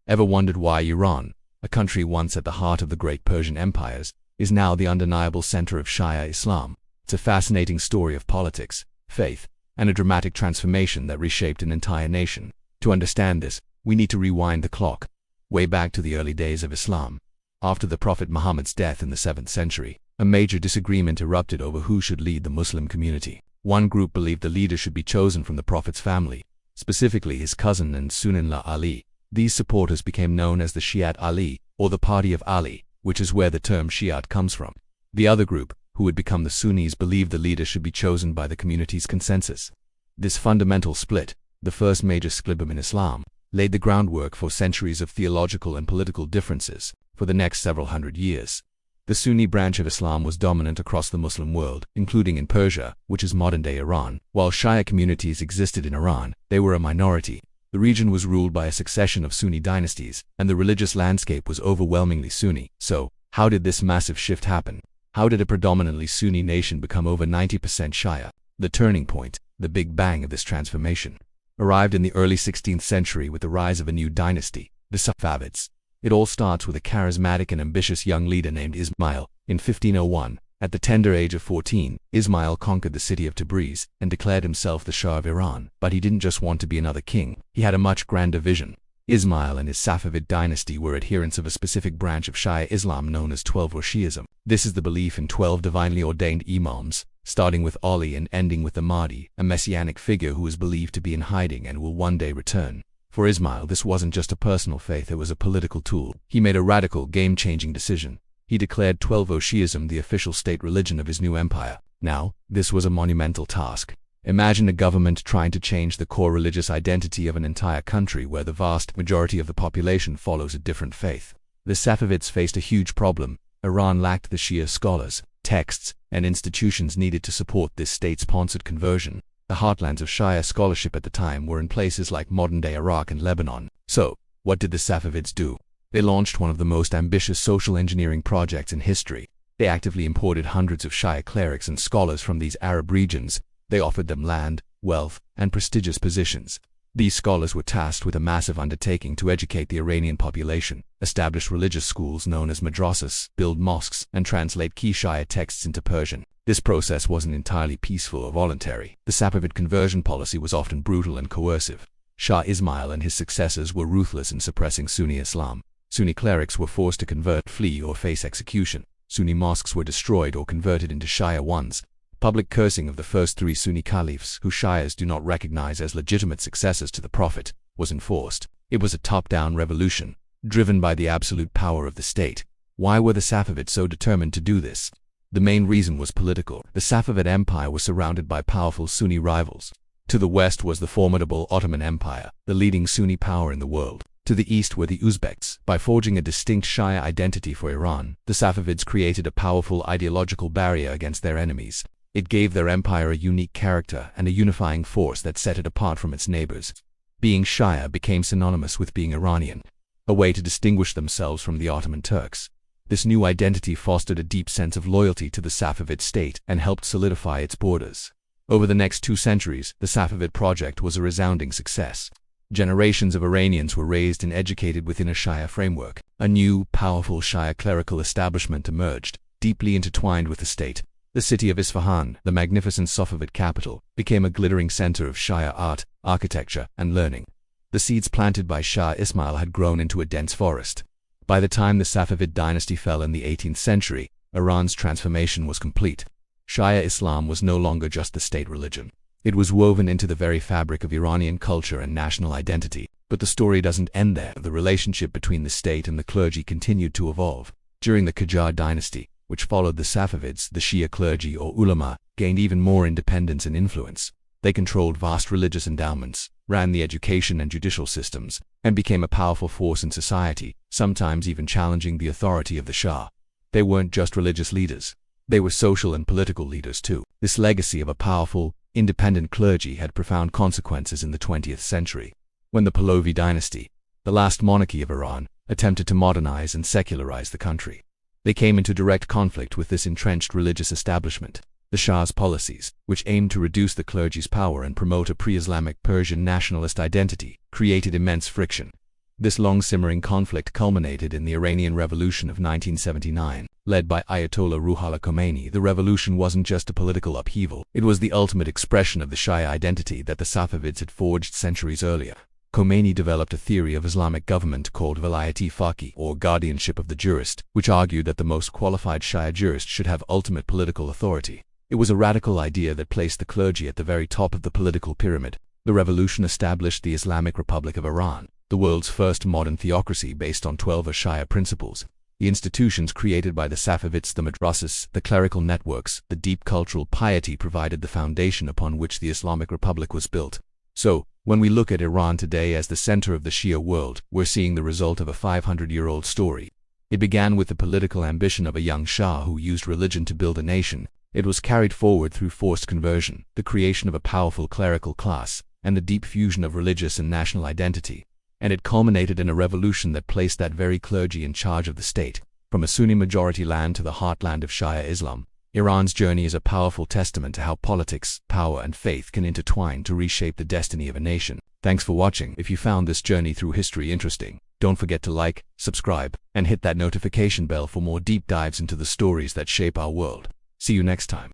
Ever wondered why Iran, a country once at the heart of the great Persian empires, is now the undeniable center of Shia Islam? It's a fascinating story of politics, faith, and a dramatic transformation that reshaped an entire nation. To understand this, we need to rewind the clock, way back to the early days of Islam. After the Prophet Muhammad's death in the 7th century, a major disagreement erupted over who should lead the Muslim community. One group believed the leader should be chosen from the Prophet's family, specifically his cousin and son-in-law Ali. These supporters became known as the Shi'at Ali, or the Party of Ali, which is where the term Shi'at comes from. The other group, who would become the Sunnis, believed the leader should be chosen by the community's consensus. This fundamental split, the first major schism in Islam, laid the groundwork for centuries of theological and political differences. For the next several hundred years, the Sunni branch of Islam was dominant across the Muslim world, including in Persia, which is modern-day Iran. While Shia communities existed in Iran, they were a minority. The region was ruled by a succession of Sunni dynasties, and the religious landscape was overwhelmingly Sunni. So, how did this massive shift happen? How did a predominantly Sunni nation become over 90% Shia? The turning point, the Big Bang of this transformation, arrived in the early 16th century with the rise of a new dynasty, the Safavids. It all starts with a charismatic and ambitious young leader named Ismail. In 1501, at the tender age of 14, Ismail conquered the city of Tabriz and declared himself the Shah of Iran. But he didn't just want to be another king, he had a much grander vision. Ismail and his Safavid dynasty were adherents of a specific branch of Shia Islam known as 12 or Shi'ism. This is the belief in 12 divinely ordained imams, starting with Ali and ending with the Mahdi, a messianic figure who is believed to be in hiding and will one day return. For Ismail, this wasn't just a personal faith, it was a political tool. He made a radical, game-changing decision. He declared 12 Shi'ism the official state religion of his new empire. Now, this was a monumental task. Imagine a government trying to change the core religious identity of an entire country where the vast majority of the population follows a different faith. The Safavids faced a huge problem. Iran lacked the Shia scholars, texts, and institutions needed to support this state-sponsored conversion. The heartlands of Shia scholarship at the time were in places like modern-day Iraq and Lebanon. So, what did the Safavids do? They launched one of the most ambitious social engineering projects in history. They actively imported hundreds of Shia clerics and scholars from these Arab regions. They offered them land, wealth, and prestigious positions. These scholars were tasked with a massive undertaking to educate the Iranian population, establish religious schools known as madrasas, build mosques, and translate key Shia texts into Persian. This process wasn't entirely peaceful or voluntary. The Safavid conversion policy was often brutal and coercive. Shah Ismail and his successors were ruthless in suppressing Sunni Islam. Sunni clerics were forced to convert, flee, or face execution. Sunni mosques were destroyed or converted into Shia ones. Public cursing of the first 3 Sunni caliphs, who Shias do not recognize as legitimate successors to the Prophet, was enforced. It was a top-down revolution, driven by the absolute power of the state. Why were the Safavids so determined to do this? The main reason was political. The Safavid Empire was surrounded by powerful Sunni rivals. To the west was the formidable Ottoman Empire, the leading Sunni power in the world. To the east were the Uzbeks. By forging a distinct Shia identity for Iran, the Safavids created a powerful ideological barrier against their enemies. It gave their empire a unique character and a unifying force that set it apart from its neighbors. Being Shia became synonymous with being Iranian, a way to distinguish themselves from the Ottoman Turks. This new identity fostered a deep sense of loyalty to the Safavid state and helped solidify its borders. Over the next 2 centuries, the Safavid project was a resounding success. Generations of Iranians were raised and educated within a Shia framework. A new, powerful Shia clerical establishment emerged, deeply intertwined with the state. The city of Isfahan, the magnificent Safavid capital, became a glittering center of Shia art, architecture, and learning. The seeds planted by Shah Ismail had grown into a dense forest. By the time the Safavid dynasty fell in the 18th century, Iran's transformation was complete. Shia Islam was no longer just the state religion. It was woven into the very fabric of Iranian culture and national identity. But the story doesn't end there. The relationship between the state and the clergy continued to evolve. During the Qajar dynasty, which followed the Safavids, the Shia clergy, or ulama, gained even more independence and influence. They controlled vast religious endowments, ran the education and judicial systems, and became a powerful force in society, sometimes even challenging the authority of the Shah. They weren't just religious leaders. They were social and political leaders too. This legacy of a powerful, independent clergy had profound consequences in the 20th century, when the Pahlavi dynasty, the last monarchy of Iran, attempted to modernize and secularize the country. They came into direct conflict with this entrenched religious establishment. The Shah's policies, which aimed to reduce the clergy's power and promote a pre-Islamic Persian nationalist identity, created immense friction. This long-simmering conflict culminated in the Iranian Revolution of 1979. Led by Ayatollah Ruhollah Khomeini, the revolution wasn't just a political upheaval, it was the ultimate expression of the Shia identity that the Safavids had forged centuries earlier. Khomeini developed a theory of Islamic government called Vilayat-e-Faqih, or guardianship of the jurist, which argued that the most qualified Shia jurist should have ultimate political authority. It was a radical idea that placed the clergy at the very top of the political pyramid. The revolution established the Islamic Republic of Iran, the world's first modern theocracy based on 12 Shia principles. The institutions created by the Safavids, the madrasas, the clerical networks, the deep cultural piety provided the foundation upon which the Islamic Republic was built. So, when we look at Iran today as the center of the Shia world, we're seeing the result of a 500-year-old story. It began with the political ambition of a young Shah who used religion to build a nation. It was carried forward through forced conversion, the creation of a powerful clerical class, and the deep fusion of religious and national identity. And it culminated in a revolution that placed that very clergy in charge of the state. From a Sunni-majority land to the heartland of Shia Islam, Iran's journey is a powerful testament to how politics, power, and faith can intertwine to reshape the destiny of a nation. Thanks for watching. If you found this journey through history interesting, don't forget to like, subscribe, and hit that notification bell for more deep dives into the stories that shape our world. See you next time.